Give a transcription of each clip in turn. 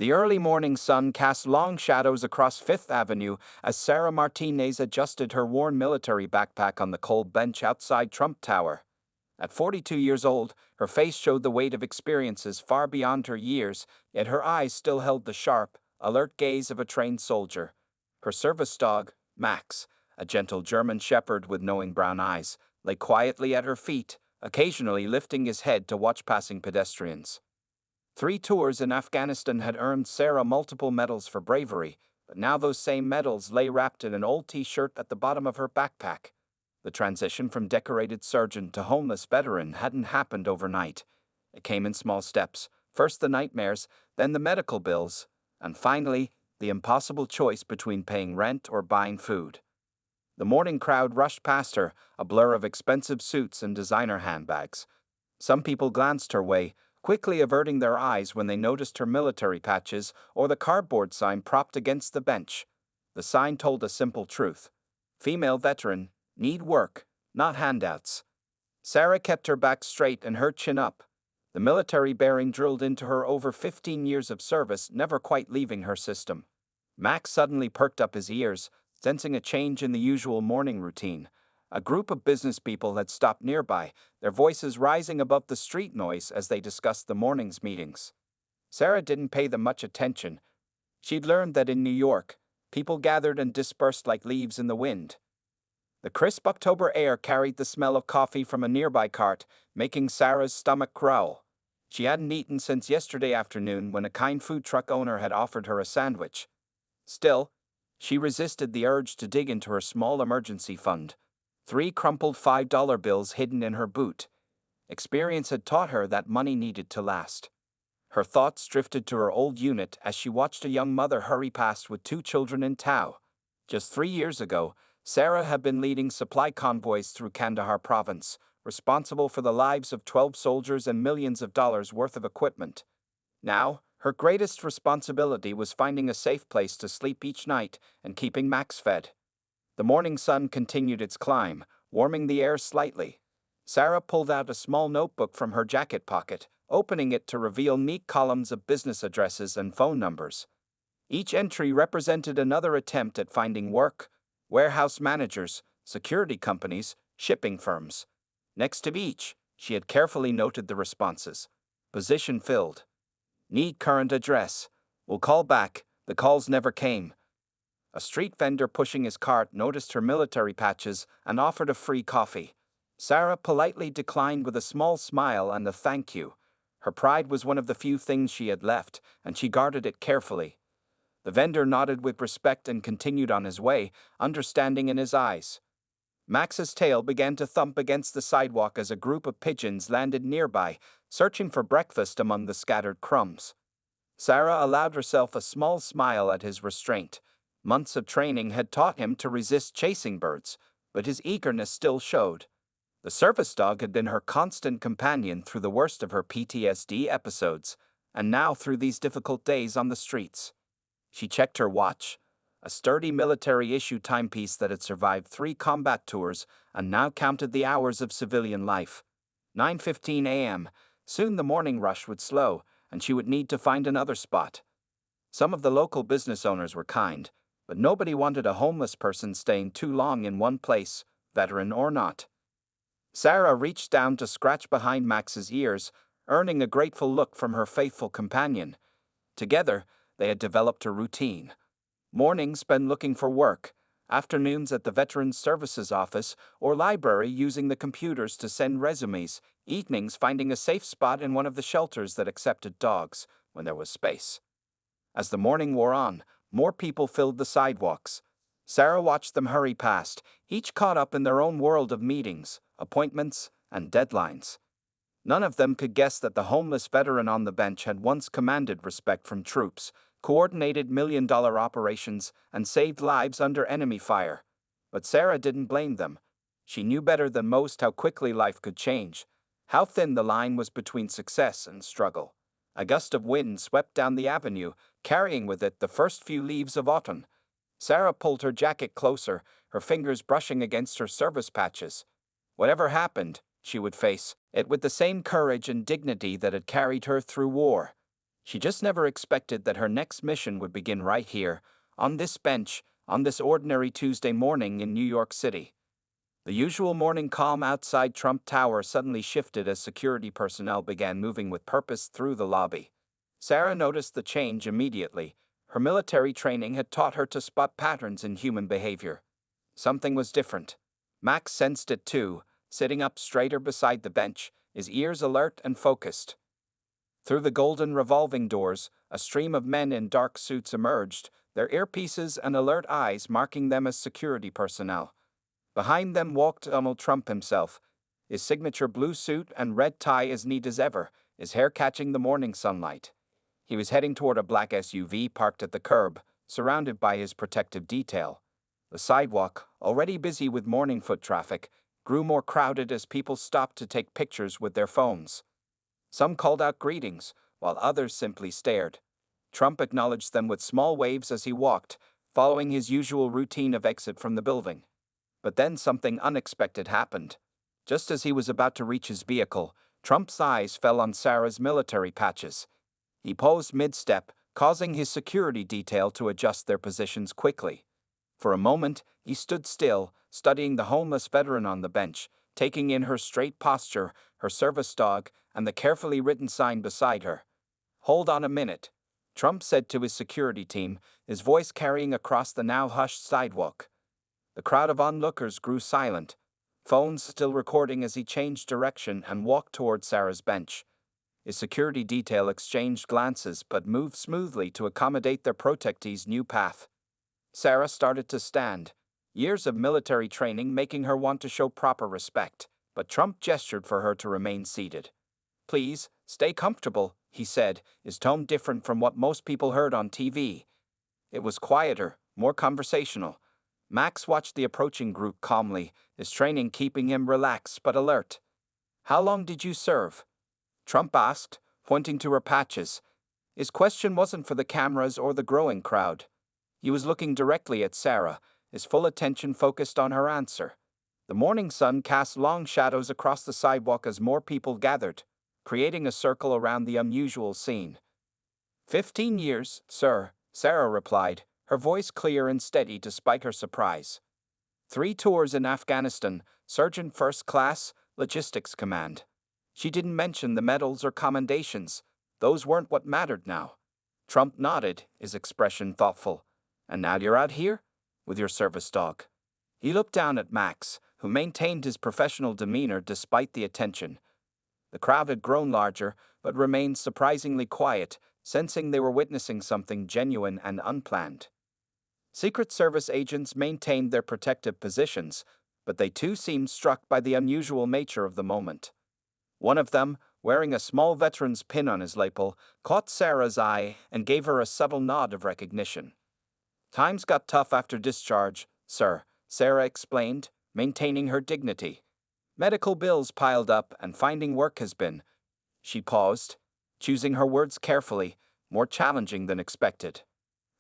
The early morning sun cast long shadows across Fifth Avenue as Sarah Martinez adjusted her worn military backpack on the cold bench outside Trump Tower. At 42 years old, her face showed the weight of experiences far beyond her years, yet her eyes still held the sharp, alert gaze of a trained soldier. Her service dog, Max, a gentle German shepherd with knowing brown eyes, lay quietly at her feet, occasionally lifting his head to watch passing pedestrians. 3 tours in Afghanistan had earned Sarah multiple medals for bravery, but now those same medals lay wrapped in an old t-shirt at the bottom of her backpack. The transition from decorated sergeant to homeless veteran hadn't happened overnight. It came in small steps, first the nightmares, then the medical bills, and finally, the impossible choice between paying rent or buying food. The morning crowd rushed past her, a blur of expensive suits and designer handbags. Some people glanced her way, quickly averting their eyes when they noticed her military patches or the cardboard sign propped against the bench. The sign told a simple truth: female veteran, need work, not handouts. Sarah kept her back straight and her chin up. The military bearing drilled into her over 15 years of service, never quite leaving her system. Max suddenly perked up his ears, sensing a change in the usual morning routine. A group of business people had stopped nearby, their voices rising above the street noise as they discussed the morning's meetings. Sarah didn't pay them much attention. She'd learned that in New York, people gathered and dispersed like leaves in the wind. The crisp October air carried the smell of coffee from a nearby cart, making Sarah's stomach growl. She hadn't eaten since yesterday afternoon when a kind food truck owner had offered her a sandwich. Still, she resisted the urge to dig into her small emergency fund. 3 crumpled $5 bills hidden in her boot. Experience had taught her that money needed to last. Her thoughts drifted to her old unit as she watched a young mother hurry past with 2 children in tow. Just 3 years ago, Sarah had been leading supply convoys through Kandahar province, responsible for the lives of 12 soldiers and millions of dollars worth of equipment. Now, her greatest responsibility was finding a safe place to sleep each night and keeping Max fed. The morning sun continued its climb, warming the air slightly. Sarah pulled out a small notebook from her jacket pocket, opening it to reveal neat columns of business addresses and phone numbers. Each entry represented another attempt at finding work: warehouse managers, security companies, shipping firms. Next to each, she had carefully noted the responses. Position filled. Need current address. Will call back. The calls never came. A street vendor pushing his cart noticed her military patches and offered a free coffee. Sarah politely declined with a small smile and a thank you. Her pride was one of the few things she had left, and she guarded it carefully. The vendor nodded with respect and continued on his way, understanding in his eyes. Max's tail began to thump against the sidewalk as a group of pigeons landed nearby, searching for breakfast among the scattered crumbs. Sarah allowed herself a small smile at his restraint. Months of training had taught him to resist chasing birds, but his eagerness still showed. The service dog had been her constant companion through the worst of her PTSD episodes, and now through these difficult days on the streets. She checked her watch, a sturdy military-issue timepiece that had survived 3 combat tours and now counted the hours of civilian life. 9:15 a.m. Soon the morning rush would slow, and she would need to find another spot. Some of the local business owners were kind, but nobody wanted a homeless person staying too long in one place, veteran or not. Sarah reached down to scratch behind Max's ears, earning a grateful look from her faithful companion. Together, they had developed a routine. Mornings spent looking for work, afternoons at the Veterans Services Office or library using the computers to send resumes, evenings finding a safe spot in one of the shelters that accepted dogs, when there was space. As the morning wore on, more people filled the sidewalks. Sarah watched them hurry past, each caught up in their own world of meetings, appointments, and deadlines. None of them could guess that the homeless veteran on the bench had once commanded respect from troops, coordinated million-dollar operations, and saved lives under enemy fire. But Sarah didn't blame them. She knew better than most how quickly life could change, how thin the line was between success and struggle. A gust of wind swept down the avenue, carrying with it the first few leaves of autumn. Sarah pulled her jacket closer, her fingers brushing against her service patches. Whatever happened, she would face it with the same courage and dignity that had carried her through war. She just never expected that her next mission would begin right here, on this bench, on this ordinary Tuesday morning in New York City. The usual morning calm outside Trump Tower suddenly shifted as security personnel began moving with purpose through the lobby. Sarah noticed the change immediately. Her military training had taught her to spot patterns in human behavior. Something was different. Max sensed it too, sitting up straighter beside the bench, his ears alert and focused. Through the golden revolving doors, a stream of men in dark suits emerged, their earpieces and alert eyes marking them as security personnel. Behind them walked Donald Trump himself, his signature blue suit and red tie as neat as ever, his hair catching the morning sunlight. He was heading toward a black SUV parked at the curb, surrounded by his protective detail. The sidewalk, already busy with morning foot traffic, grew more crowded as people stopped to take pictures with their phones. Some called out greetings, while others simply stared. Trump acknowledged them with small waves as he walked, following his usual routine of exit from the building. But then something unexpected happened. Just as he was about to reach his vehicle, Trump's eyes fell on Sarah's military patches. He paused mid-step, causing his security detail to adjust their positions quickly. For a moment, he stood still, studying the homeless veteran on the bench, taking in her straight posture, her service dog, and the carefully written sign beside her. "Hold on a minute," Trump said to his security team, his voice carrying across the now hushed sidewalk. The crowd of onlookers grew silent, phones still recording as he changed direction and walked toward Sarah's bench. His security detail exchanged glances but moved smoothly to accommodate their protectee's new path. Sarah started to stand, years of military training making her want to show proper respect, but Trump gestured for her to remain seated. "Please, stay comfortable," he said, his tone different from what most people heard on TV. It was quieter, more conversational. Max watched the approaching group calmly, his training keeping him relaxed but alert. "How long did you serve?" Trump asked, pointing to her patches. His question wasn't for the cameras or the growing crowd. He was looking directly at Sarah, his full attention focused on her answer. The morning sun cast long shadows across the sidewalk as more people gathered, creating a circle around the unusual scene. 15 years, sir," Sarah replied, her voice clear and steady despite her surprise. 3 tours in Afghanistan, Sergeant First Class, Logistics Command. She didn't mention the medals or commendations. Those weren't what mattered now. Trump nodded, his expression thoughtful. "And now you're out here? With your service dog." He looked down at Max, who maintained his professional demeanor despite the attention. The crowd had grown larger, but remained surprisingly quiet, sensing they were witnessing something genuine and unplanned. Secret Service agents maintained their protective positions, but they too seemed struck by the unusual nature of the moment. One of them, wearing a small veteran's pin on his lapel, caught Sarah's eye and gave her a subtle nod of recognition. "Times got tough after discharge, sir," Sarah explained, maintaining her dignity. "Medical bills piled up and finding work has been." She paused, choosing her words carefully, more challenging than expected.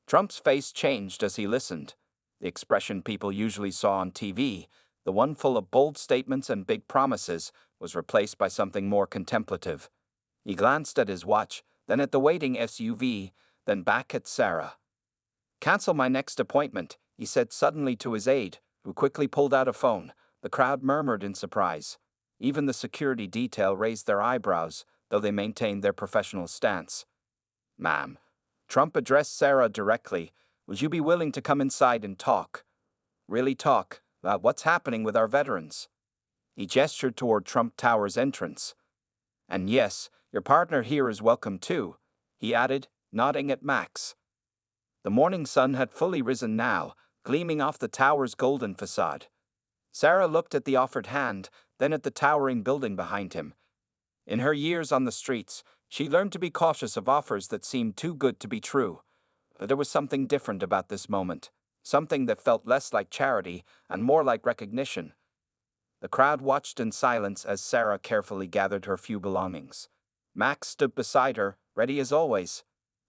Trump's face changed as he listened. The expression people usually saw on TV, the one full of bold statements and big promises, was replaced by something more contemplative. He glanced at his watch, then at the waiting SUV, then back at Sarah. "Cancel my next appointment," he said suddenly to his aide, who quickly pulled out a phone. The crowd murmured in surprise. Even the security detail raised their eyebrows, though they maintained their professional stance. "Ma'am," Trump addressed Sarah directly, "would you be willing to come inside and talk? Really talk about what's happening with our veterans?" He gestured toward Trump Tower's entrance. "And yes, your partner here is welcome too," he added, nodding at Max. The morning sun had fully risen now, gleaming off the tower's golden facade. Sarah looked at the offered hand, then at the towering building behind him. In her years on the streets, she learned to be cautious of offers that seemed too good to be true. But there was something different about this moment, something that felt less like charity and more like recognition. The crowd watched in silence as Sarah carefully gathered her few belongings. Max stood beside her, ready as always.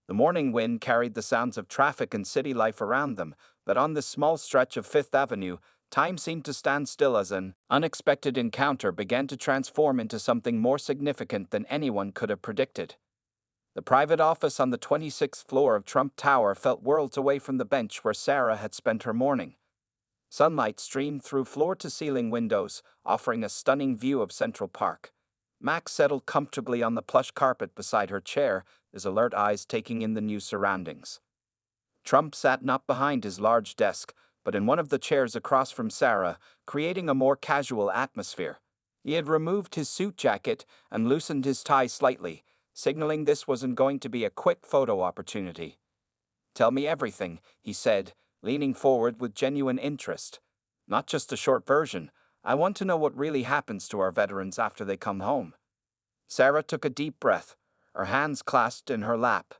The morning wind carried the sounds of traffic and city life around them, but on this small stretch of Fifth Avenue, time seemed to stand still as an unexpected encounter began to transform into something more significant than anyone could have predicted. The private office on the 26th floor of Trump Tower felt worlds away from the bench where Sarah had spent her morning. Sunlight streamed through floor-to-ceiling windows, offering a stunning view of Central Park. Max settled comfortably on the plush carpet beside her chair, his alert eyes taking in the new surroundings. Trump sat not behind his large desk, but in one of the chairs across from Sarah, creating a more casual atmosphere. He had removed his suit jacket and loosened his tie slightly, signaling this wasn't going to be a quick photo opportunity. "Tell me everything," he said, leaning forward with genuine interest. "Not just a short version. I want to know what really happens to our veterans after they come home." Sarah took a deep breath, her hands clasped in her lap.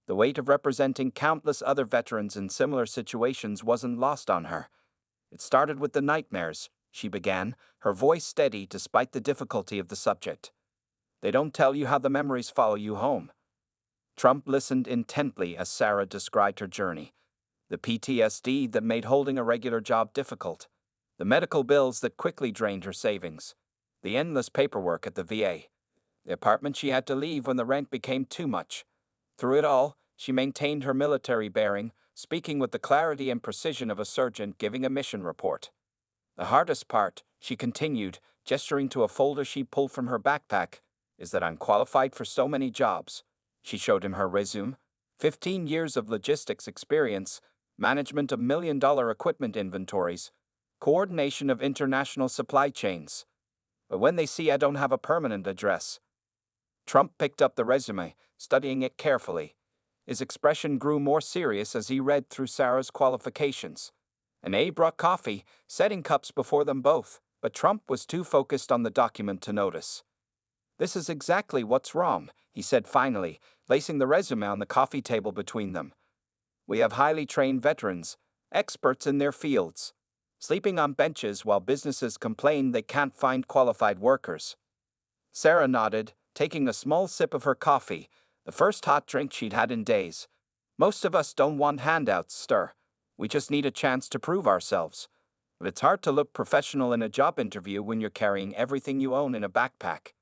The weight of representing countless other veterans in similar situations wasn't lost on her. "It started with the nightmares," she began, her voice steady despite the difficulty of the subject. "They don't tell you how the memories follow you home." Trump listened intently as Sarah described her journey. The PTSD that made holding a regular job difficult. The medical bills that quickly drained her savings. The endless paperwork at the VA. The apartment she had to leave when the rent became too much. Through it all, she maintained her military bearing, speaking with the clarity and precision of a surgeon giving a mission report. "The hardest part," she continued, gesturing to a folder she pulled from her backpack, "is that I'm qualified for so many jobs." She showed him her resume. 15 years of logistics experience, management of million-dollar equipment inventories, coordination of international supply chains. But when they see I don't have a permanent address. Trump picked up the resume, studying it carefully. His expression grew more serious as he read through Sarah's qualifications. An A brought coffee, setting cups before them both, but Trump was too focused on the document to notice. "This is exactly what's wrong," he said finally, placing the resume on the coffee table between them. "We have highly trained veterans, experts in their fields, sleeping on benches while businesses complain they can't find qualified workers." Sarah nodded, taking a small sip of her coffee, the first hot drink she'd had in days. "Most of us don't want handouts, sir. We just need a chance to prove ourselves. But it's hard to look professional in a job interview when you're carrying everything you own in a backpack."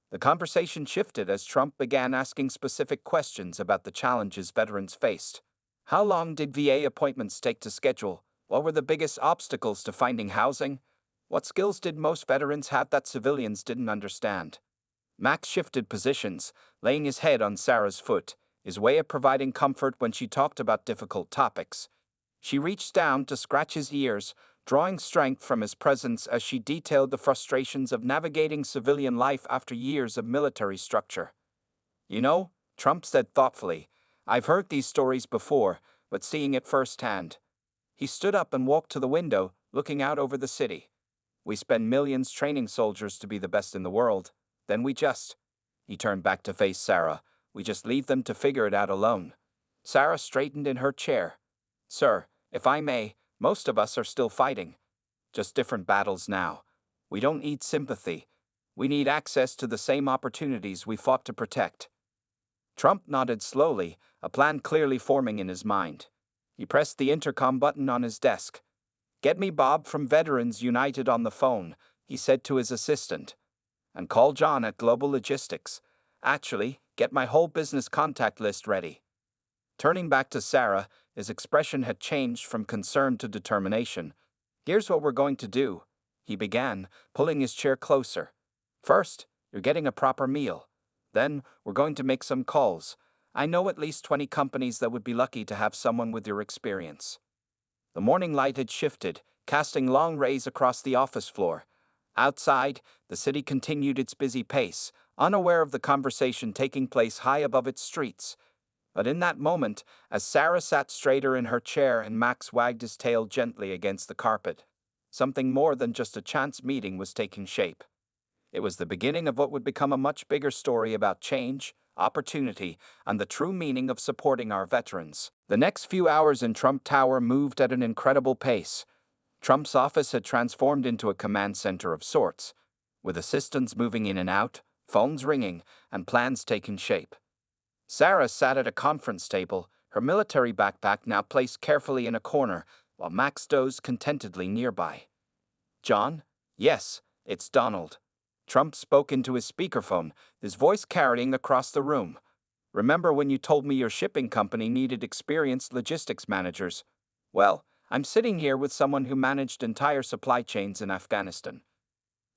The conversation shifted as Trump began asking specific questions about the challenges veterans faced. How long did VA appointments take to schedule? What were the biggest obstacles to finding housing? What skills did most veterans have that civilians didn't understand? Max shifted positions, laying his head on Sarah's foot, his way of providing comfort when she talked about difficult topics. She reached down to scratch his ears, drawing strength from his presence as she detailed the frustrations of navigating civilian life after years of military structure. "You know," Trump said thoughtfully, "I've heard these stories before, but seeing it firsthand." He stood up and walked to the window, looking out over the city. "We spend millions training soldiers to be the best in the world. Then he turned back to face Sarah, "we just leave them to figure it out alone." Sarah straightened in her chair. "Sir, if I may, most of us are still fighting. Just different battles now. We don't need sympathy. We need access to the same opportunities we fought to protect." Trump nodded slowly, a plan clearly forming in his mind. He pressed the intercom button on his desk. "Get me Bob from Veterans United on the phone," he said to his assistant. "And call John at Global Logistics. Actually, get my whole business contact list ready." Turning back to Sarah, his expression had changed from concern to determination. "Here's what we're going to do," he began, pulling his chair closer. "First, you're getting a proper meal. Then, we're going to make some calls. I know at least 20 companies that would be lucky to have someone with your experience." The morning light had shifted, casting long rays across the office floor. Outside, the city continued its busy pace, unaware of the conversation taking place high above its streets. But in that moment, as Sarah sat straighter in her chair and Max wagged his tail gently against the carpet, something more than just a chance meeting was taking shape. It was the beginning of what would become a much bigger story about change, opportunity, and the true meaning of supporting our veterans. The next few hours in Trump Tower moved at an incredible pace. Trump's office had transformed into a command center of sorts, with assistants moving in and out, phones ringing, and plans taking shape. Sarah sat at a conference table, her military backpack now placed carefully in a corner, while Max dozed contentedly nearby. "John?" "Yes, it's Donald." Trump spoke into his speakerphone, his voice carrying across the room. Remember when you told me your shipping company needed experienced logistics managers? Well, I'm sitting here with someone who managed entire supply chains in Afghanistan.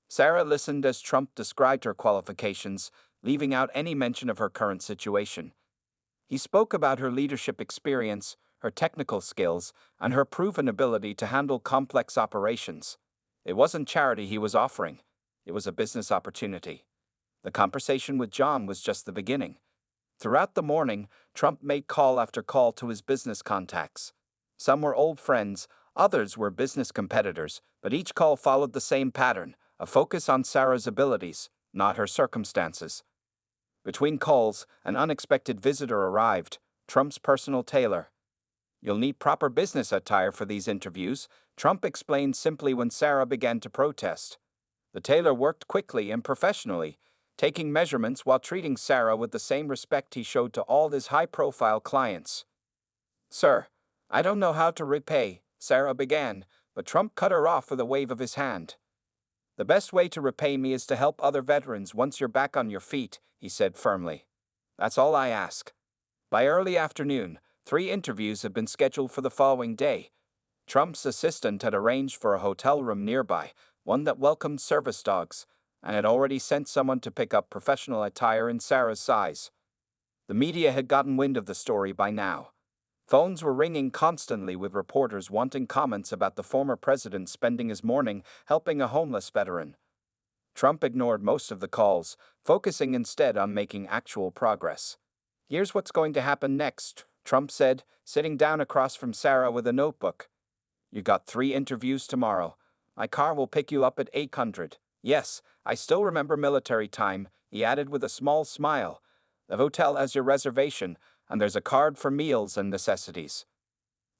Sarah listened as Trump described her qualifications, leaving out any mention of her current situation. He spoke about her leadership experience, her technical skills, and her proven ability to handle complex operations. It wasn't charity he was offering, it was a business opportunity. The conversation with John was just the beginning. Throughout the morning, Trump made call after call to his business contacts. Some were old friends, others were business competitors, but each call followed the same pattern, a focus on Sarah's abilities, not her circumstances. Between calls, an unexpected visitor arrived, Trump's personal tailor. "You'll need proper business attire for these interviews," Trump explained simply when Sarah began to protest. The tailor worked quickly and professionally, taking measurements while treating Sarah with the same respect he showed to all his high-profile clients. "Sir, I don't know how to repay," Sarah began, but Trump cut her off with a wave of his hand. "The best way to repay me is to help other veterans once you're back on your feet," he said firmly. "That's all I ask." By early afternoon, 3 interviews had been scheduled for the following day. Trump's assistant had arranged for a hotel room nearby, one that welcomed service dogs, and had already sent someone to pick up professional attire in Sarah's size. The media had gotten wind of the story by now. Phones were ringing constantly with reporters wanting comments about the former president spending his morning helping a homeless veteran. Trump ignored most of the calls, focusing instead on making actual progress. "Here's what's going to happen next," Trump said, sitting down across from Sarah with a notebook. "You got 3 interviews tomorrow. My car will pick you up at 800. Yes, I still remember military time," he added with a small smile. "The hotel has your reservation, and there's a card for meals and necessities."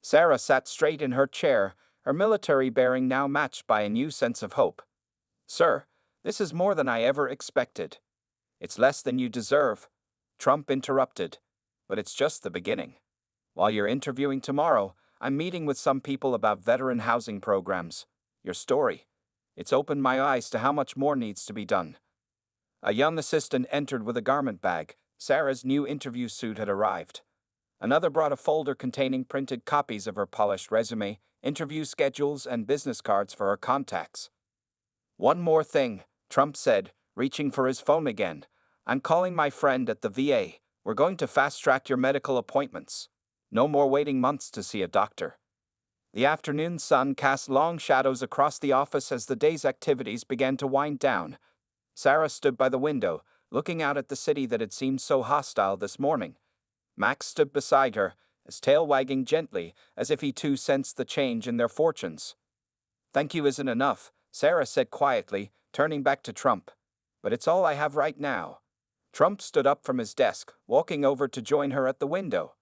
Sarah sat straight in her chair, her military bearing now matched by a new sense of hope. "Sir, this is more than I ever expected." "It's less than you deserve," Trump interrupted. "But it's just the beginning. While you're interviewing tomorrow, I'm meeting with some people about veteran housing programs. Your story. It's opened my eyes to how much more needs to be done." A young assistant entered with a garment bag. Sarah's new interview suit had arrived. Another brought a folder containing printed copies of her polished resume, interview schedules, and business cards for her contacts. "One more thing," Trump said, reaching for his phone again. "I'm calling my friend at the VA. We're going to fast-track your medical appointments. No more waiting months to see a doctor." The afternoon sun cast long shadows across the office as the day's activities began to wind down. Sarah stood by the window, looking out at the city that had seemed so hostile this morning. Max stood beside her, his tail wagging gently, as if he too sensed the change in their fortunes. "Thank you isn't enough," Sarah said quietly, turning back to Trump. "But it's all I have right now." Trump stood up from his desk, walking over to join her at the window.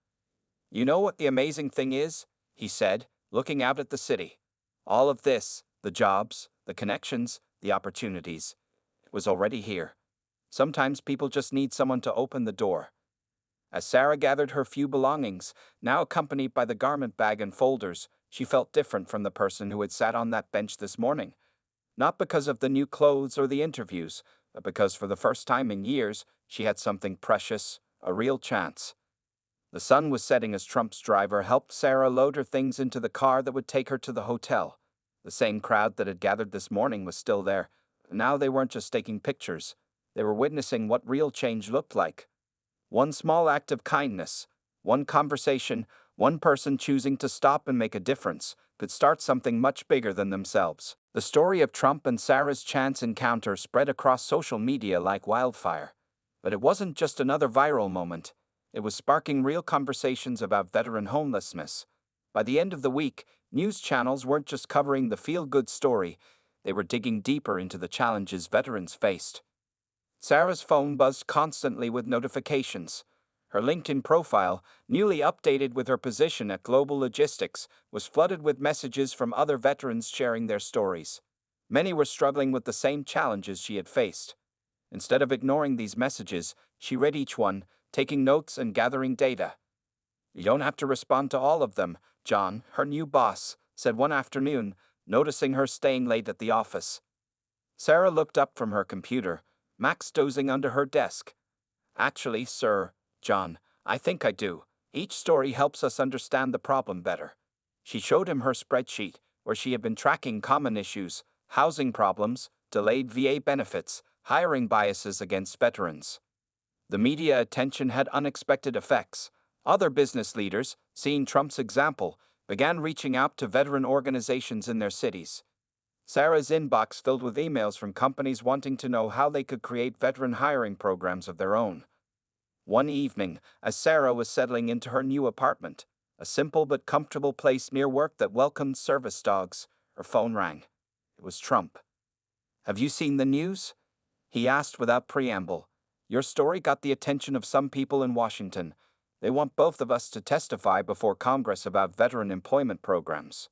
"You know what the amazing thing is?" he said, looking out at the city. "All of this, the jobs, the connections, the opportunities, it was already here. Sometimes people just need someone to open the door." As Sarah gathered her few belongings, now accompanied by the garment bag and folders, she felt different from the person who had sat on that bench this morning. Not because of the new clothes or the interviews, but because for the first time in years, she had something precious, a real chance. The sun was setting as Trump's driver helped Sarah load her things into the car that would take her to the hotel. The same crowd that had gathered this morning was still there. Now they weren't just taking pictures. They were witnessing what real change looked like. One small act of kindness, one conversation, one person choosing to stop and make a difference, could start something much bigger than themselves. The story of Trump and Sarah's chance encounter spread across social media like wildfire. But it wasn't just another viral moment. It was sparking real conversations about veteran homelessness. By the end of the week, news channels weren't just covering the feel-good story, they were digging deeper into the challenges veterans faced. Sarah's phone buzzed constantly with notifications. Her LinkedIn profile, newly updated with her position at Global Logistics, was flooded with messages from other veterans sharing their stories. Many were struggling with the same challenges she had faced. Instead of ignoring these messages, she read each one, taking notes and gathering data. "You don't have to respond to all of them," John, her new boss, said one afternoon, noticing her staying late at the office. Sarah looked up from her computer, Max dozing under her desk. "Actually, sir," John, I think I do. Each story helps us understand the problem better. She showed him her spreadsheet, where she had been tracking common issues, housing problems, delayed VA benefits, hiring biases against veterans. The media attention had unexpected effects. Other business leaders, seeing Trump's example, began reaching out to veteran organizations in their cities. Sarah's inbox filled with emails from companies wanting to know how they could create veteran hiring programs of their own. One evening, as Sarah was settling into her new apartment, a simple but comfortable place near work that welcomed service dogs, her phone rang. It was Trump. "Have you seen the news?" he asked without preamble. "Your story got the attention of some people in Washington. They want both of us to testify before Congress about veteran employment programs."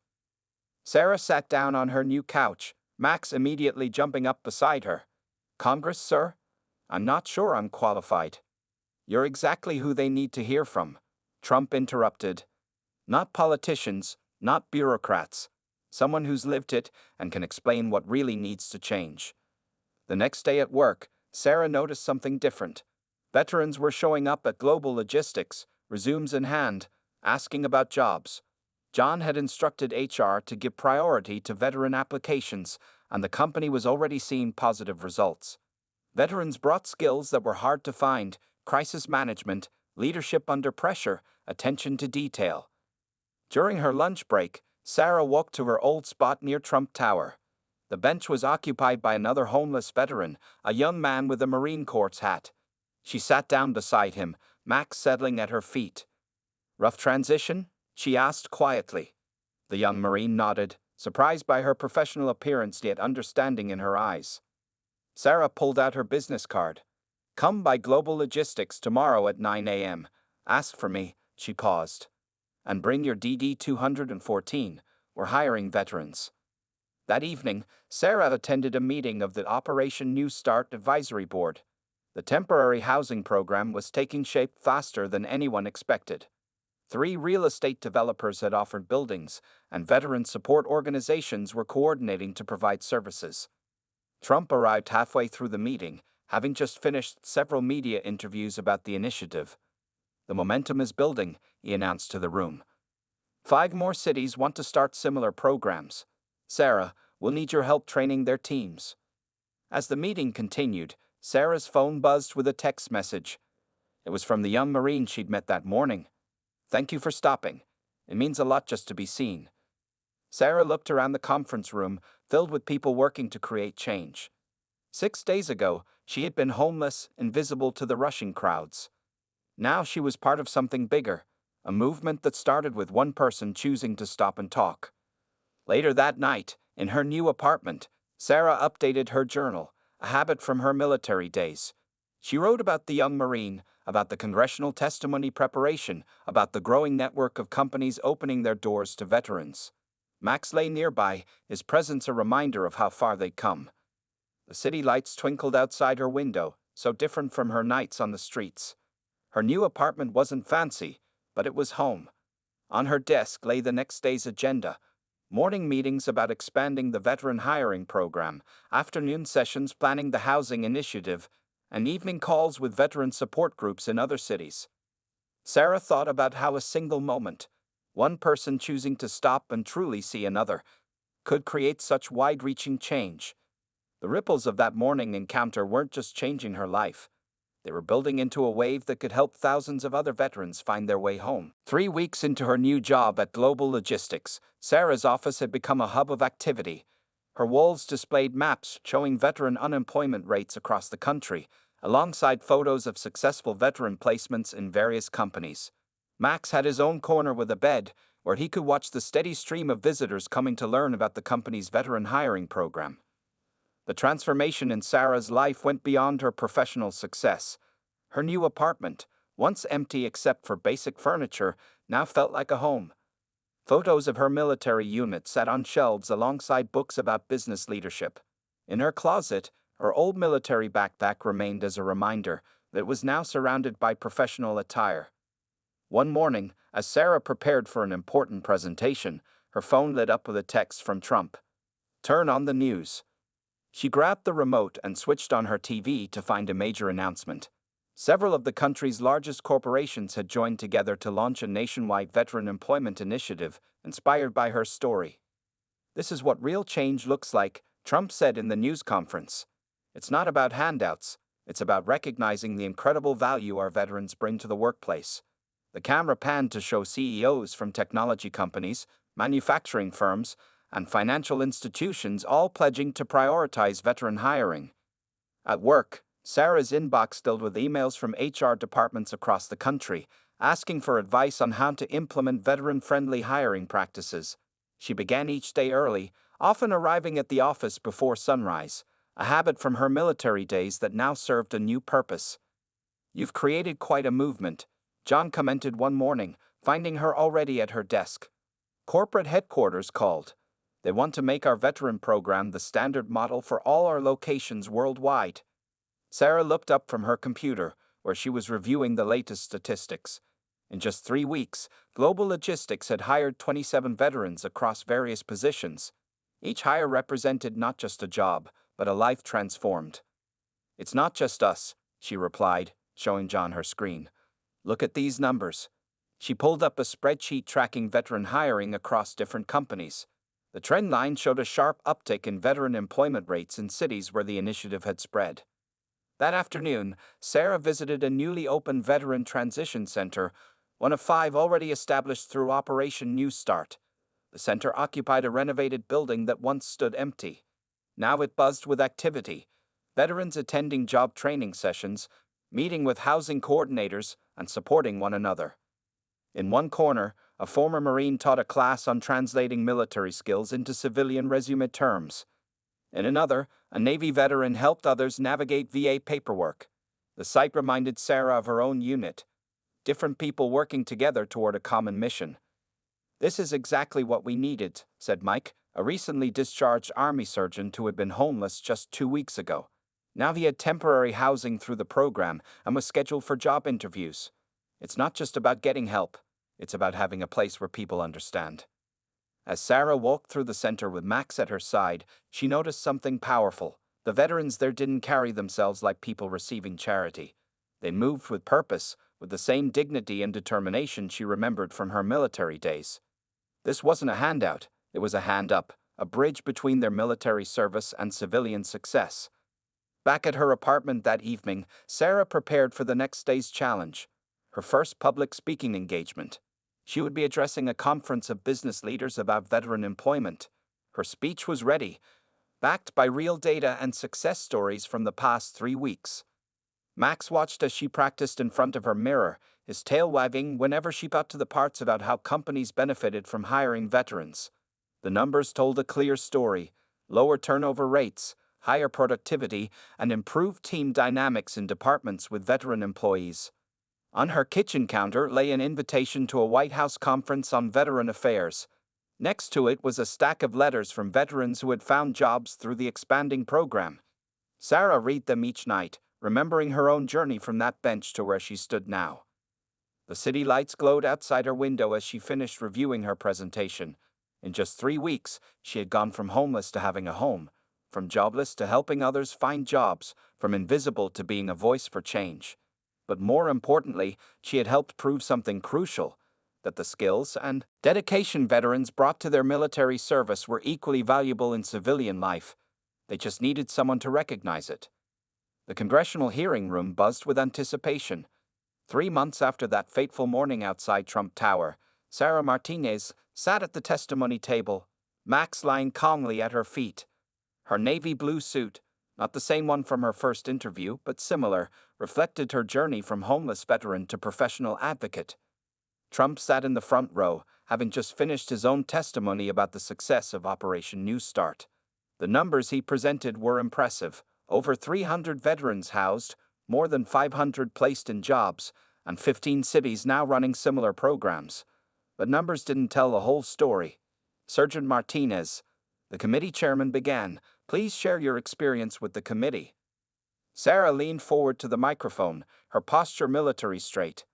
Sarah sat down on her new couch, Max immediately jumping up beside her. "Congress, sir? I'm not sure I'm qualified." "You're exactly who they need to hear from," Trump interrupted. "Not politicians, not bureaucrats. Someone who's lived it and can explain what really needs to change." The next day at work, Sarah noticed something different. Veterans were showing up at Global Logistics, resumes in hand, asking about jobs. John had instructed HR to give priority to veteran applications, and the company was already seeing positive results. Veterans brought skills that were hard to find: crisis management, leadership under pressure, attention to detail. During her lunch break, Sarah walked to her old spot near Trump Tower. The bench was occupied by another homeless veteran, a young man with a Marine Corps hat. She sat down beside him, Max settling at her feet. "Rough transition?" she asked quietly. The young Marine nodded, surprised by her professional appearance yet understanding in her eyes. Sarah pulled out her business card. "Come by Global Logistics tomorrow at 9 a.m. Ask for me," she paused. "And bring your DD 214. We're hiring veterans." That evening, Sarah attended a meeting of the Operation New Start Advisory Board. The temporary housing program was taking shape faster than anyone expected. 3 real estate developers had offered buildings, and veteran support organizations were coordinating to provide services. Trump arrived halfway through the meeting, having just finished several media interviews about the initiative. "The momentum is building," he announced to the room. 5 more cities want to start similar programs. Sarah, we'll need your help training their teams." As the meeting continued, Sarah's phone buzzed with a text message. It was from the young Marine she'd met that morning. "Thank you for stopping. It means a lot just to be seen." Sarah looked around the conference room, filled with people working to create change. 6 days ago, she had been homeless, invisible to the rushing crowds. Now she was part of something bigger, a movement that started with one person choosing to stop and talk. Later that night, in her new apartment, Sarah updated her journal, a habit from her military days. She wrote about the young Marine, about the congressional testimony preparation, about the growing network of companies opening their doors to veterans. Max lay nearby, his presence a reminder of how far they'd come. The city lights twinkled outside her window, so different from her nights on the streets. Her new apartment wasn't fancy, but it was home. On her desk lay the next day's agenda: morning meetings about expanding the veteran hiring program, afternoon sessions planning the housing initiative, and evening calls with veteran support groups in other cities. Sarah thought about how a single moment, one person choosing to stop and truly see another, could create such wide-reaching change. The ripples of that morning encounter weren't just changing her life. They were building into a wave that could help thousands of other veterans find their way home. 3 weeks into her new job at Global Logistics, Sarah's office had become a hub of activity. Her walls displayed maps showing veteran unemployment rates across the country, alongside photos of successful veteran placements in various companies. Max had his own corner with a bed, where he could watch the steady stream of visitors coming to learn about the company's veteran hiring program. The transformation in Sarah's life went beyond her professional success. Her new apartment, once empty except for basic furniture, now felt like a home. Photos of her military unit sat on shelves alongside books about business leadership. In her closet, her old military backpack remained as a reminder that it was now surrounded by professional attire. One morning, as Sarah prepared for an important presentation, her phone lit up with a text from Trump. "Turn on the news." She grabbed the remote and switched on her TV to find a major announcement. Several of the country's largest corporations had joined together to launch a nationwide veteran employment initiative inspired by her story. "This is what real change looks like," Trump said in the news conference. "It's not about handouts, it's about recognizing the incredible value our veterans bring to the workplace." The camera panned to show CEOs from technology companies, manufacturing firms, and financial institutions all pledging to prioritize veteran hiring. At work, Sarah's inbox filled with emails from HR departments across the country, asking for advice on how to implement veteran-friendly hiring practices. She began each day early, often arriving at the office before sunrise, a habit from her military days that now served a new purpose. "You've created quite a movement," John commented one morning, finding her already at her desk. "Corporate headquarters called. They want to make our veteran program the standard model for all our locations worldwide." Sarah looked up from her computer, where she was reviewing the latest statistics. In just 3 weeks, Global Logistics had hired 27 veterans across various positions. Each hire represented not just a job, but a life transformed. "It's not just us," she replied, showing John her screen. "Look at these numbers." She pulled up a spreadsheet tracking veteran hiring across different companies. The trend line showed a sharp uptick in veteran employment rates in cities where the initiative had spread. That afternoon, Sarah visited a newly opened Veteran Transition Center, one of 5 already established through Operation New Start. The center occupied a renovated building that once stood empty. Now it buzzed with activity, veterans attending job training sessions, meeting with housing coordinators, and supporting one another. In one corner, a former Marine taught a class on translating military skills into civilian resume terms. In another, a Navy veteran helped others navigate VA paperwork. The sight reminded Sarah of her own unit. Different people working together toward a common mission. "This is exactly what we needed," said Mike, a recently discharged Army surgeon who had been homeless just 2 weeks ago. Now he had temporary housing through the program and was scheduled for job interviews. "It's not just about getting help, it's about having a place where people understand." As Sarah walked through the center with Max at her side, she noticed something powerful. The veterans there didn't carry themselves like people receiving charity. They moved with purpose, with the same dignity and determination she remembered from her military days. This wasn't a handout, it was a hand up, a bridge between their military service and civilian success. Back at her apartment that evening, Sarah prepared for the next day's challenge, her first public speaking engagement. She would be addressing a conference of business leaders about veteran employment. Her speech was ready, backed by real data and success stories from the past 3 weeks. Max watched as she practiced in front of her mirror, his tail wagging whenever she got to the parts about how companies benefited from hiring veterans. The numbers told a clear story: lower turnover rates, higher productivity, and improved team dynamics in departments with veteran employees. On her kitchen counter lay an invitation to a White House conference on veteran affairs. Next to it was a stack of letters from veterans who had found jobs through the expanding program. Sarah read them each night, remembering her own journey from that bench to where she stood now. The city lights glowed outside her window as she finished reviewing her presentation. In just 3 weeks, she had gone from homeless to having a home, from jobless to helping others find jobs, from invisible to being a voice for change. But more importantly, she had helped prove something crucial: that the skills and dedication veterans brought to their military service were equally valuable in civilian life. They just needed someone to recognize it. The congressional hearing room buzzed with anticipation. 3 months after that fateful morning outside Trump Tower, Sarah Martinez sat at the testimony table, Max lying calmly at her feet. Her navy blue suit, not the same one from her first interview, but similar, reflected her journey from homeless veteran to professional advocate. Trump sat in the front row, having just finished his own testimony about the success of Operation New Start. The numbers he presented were impressive: over 300 veterans housed, more than 500 placed in jobs, and 15 cities now running similar programs. But numbers didn't tell the whole story. Sergeant Martinez, the committee chairman, began. "Please share your experience with the committee." Sarah leaned forward to the microphone, her posture military straight.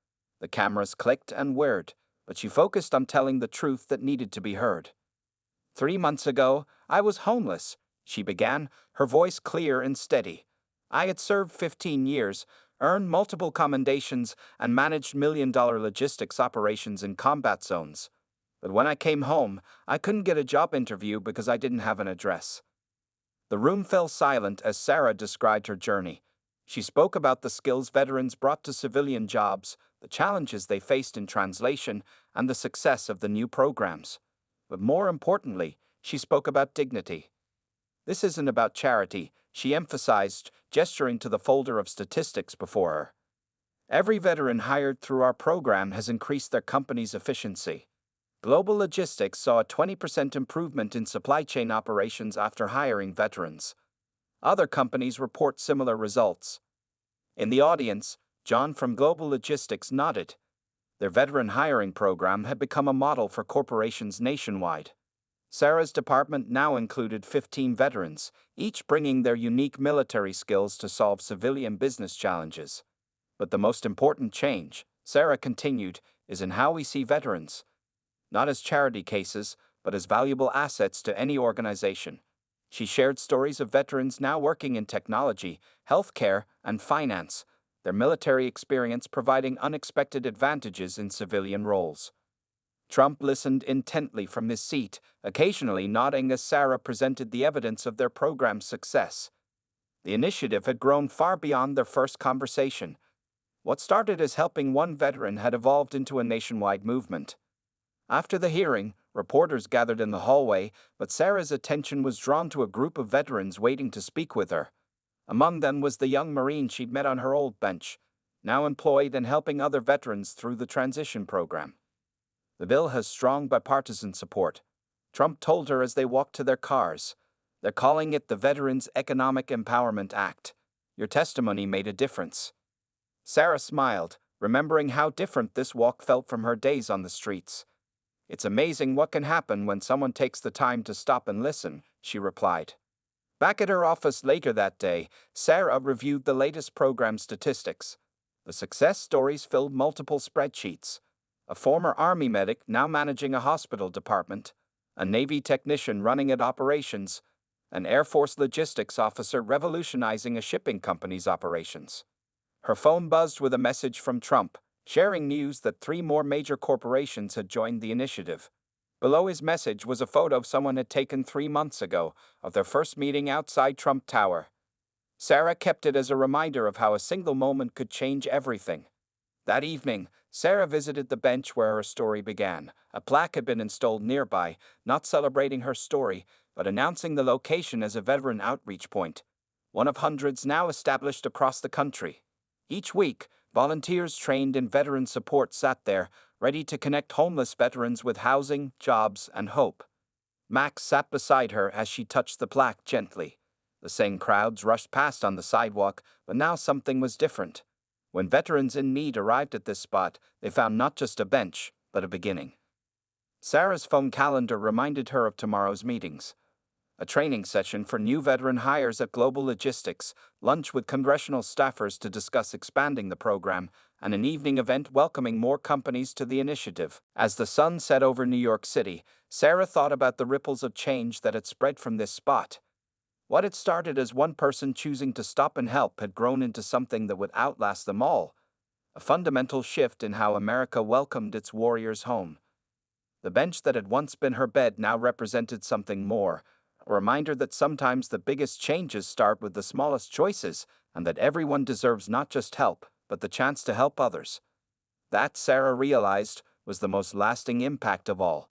The cameras clicked and whirred, but she focused on telling the truth that needed to be heard. 3 months ago, I was homeless," she began, her voice clear and steady. "I had served 15 years, earned multiple commendations, and managed million-dollar logistics operations in combat zones. But when I came home, I couldn't get a job interview because I didn't have an address. The room fell silent as Sarah described her journey. She spoke about the skills veterans brought to civilian jobs, the challenges they faced in translation, and the success of the new programs. But more importantly, she spoke about dignity. This isn't about charity, she emphasized, gesturing to the folder of statistics before her. Every veteran hired through our program has increased their company's efficiency. Global Logistics saw a 20% improvement in supply chain operations after hiring veterans. Other companies report similar results. In the audience, John from Global Logistics nodded. Their veteran hiring program had become a model for corporations nationwide. Sarah's department now included 15 veterans, each bringing their unique military skills to solve civilian business challenges. But the most important change, Sarah continued, is in how we see veterans. Not as charity cases, but as valuable assets to any organization. She shared stories of veterans now working in technology, healthcare, and finance, their military experience providing unexpected advantages in civilian roles. Trump listened intently from his seat, occasionally nodding as Sarah presented the evidence of their program's success. The initiative had grown far beyond their first conversation. What started as helping one veteran had evolved into a nationwide movement. After the hearing, reporters gathered in the hallway, but Sarah's attention was drawn to a group of veterans waiting to speak with her. Among them was the young Marine she'd met on her old bench, now employed and helping other veterans through the transition program. The bill has strong bipartisan support, Trump told her as they walked to their cars. They're calling it the Veterans Economic Empowerment Act. Your testimony made a difference. Sarah smiled, remembering how different this walk felt from her days on the streets. It's amazing what can happen when someone takes the time to stop and listen, she replied. Back at her office later that day, Sarah reviewed the latest program statistics. The success stories filled multiple spreadsheets. A former Army medic now managing a hospital department, a Navy technician running at operations, an Air Force logistics officer revolutionizing a shipping company's operations. Her phone buzzed with a message from Trump, sharing news that 3 more major corporations had joined the initiative. Below his message was a photo someone had taken 3 months ago of their first meeting outside Trump Tower. Sarah kept it as a reminder of how a single moment could change everything. That evening, Sarah visited the bench where her story began. A plaque had been installed nearby, not celebrating her story, but announcing the location as a veteran outreach point, one of hundreds now established across the country. Each week, volunteers trained in veteran support sat there, ready to connect homeless veterans with housing, jobs, and hope. Max sat beside her as she touched the plaque gently. The same crowds rushed past on the sidewalk, but now something was different. When veterans in need arrived at this spot, they found not just a bench, but a beginning. Sarah's phone calendar reminded her of tomorrow's meetings. A training session for new veteran hires at Global Logistics, lunch with congressional staffers to discuss expanding the program, and an evening event welcoming more companies to the initiative. As the sun set over New York City, Sarah thought about the ripples of change that had spread from this spot. What had started as one person choosing to stop and help had grown into something that would outlast them all. A fundamental shift in how America welcomed its warriors home. The bench that had once been her bed now represented something more. A reminder that sometimes the biggest changes start with the smallest choices, and that everyone deserves not just help, but the chance to help others. That, Sarah realized, was the most lasting impact of all.